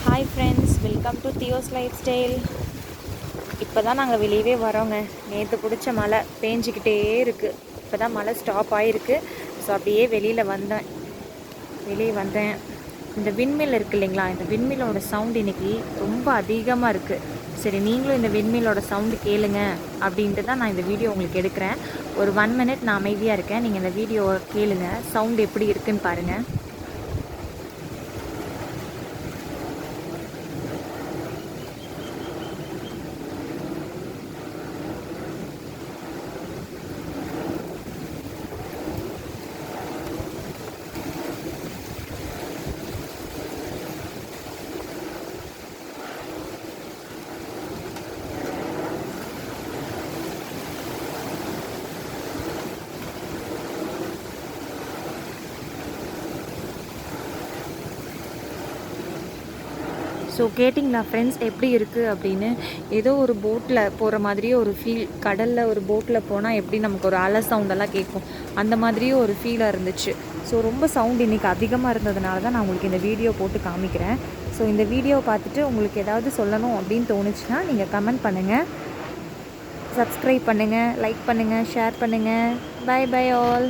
Hi friends, welcome to theos life style. இப்போ தான் நாங்கள் வெளியவே வரோங்க. நேற்று பிடிச்ச மழை பேஞ்சிக்கிட்டே இருக்குது. இப்போ தான் மழை ஸ்டாப் ஆகிருக்கு. ஸோ அப்படியே வெளியே வந்தேன். இந்த விண்மில் இருக்குது இல்லைங்களா, இந்த விண்மில்லோட சவுண்ட் இன்றைக்கி ரொம்ப அதிகமாக இருக்குது. சரி, நீங்களும் இந்த விண்மில்லோட சவுண்டு கேளுங்க அப்படின்ட்டு தான் நான் இந்த வீடியோ உங்களுக்கு எடுக்கிறேன். ஒரு 1 minute நான் அமைதியாக இருக்கேன். நீங்கள் இந்த வீடியோவை கேளுங்க, சவுண்டு எப்படி இருக்குன்னு பாருங்கள். ஸோ கேட்டிங்களா ஃப்ரெண்ட்ஸ், எப்படி இருக்குது அப்படின்னு? ஏதோ ஒரு போட்டில் போகிற மாதிரியே ஒரு ஃபீல். கடலில் ஒரு போட்டில் போனால் எப்படி நமக்கு ஒரு அலை சவுண்டெல்லாம் கேட்கும், அந்த மாதிரியே ஒரு ஃபீலாக இருந்துச்சு. ஸோ ரொம்ப சவுண்ட் இன்றைக்கி அதிகமாக இருந்ததுனால தான் நான் உங்களுக்கு இந்த வீடியோ போட்டு காமிக்கிறேன். ஸோ இந்த வீடியோவை பார்த்துட்டு உங்களுக்கு ஏதாவது சொல்லணும் அப்படின்னு தோணுச்சுன்னா நீங்கள் கமெண்ட் பண்ணுங்கள், சப்ஸ்கிரைப் பண்ணுங்கள், லைக் பண்ணுங்கள், ஷேர் பண்ணுங்கள். Bye bye all.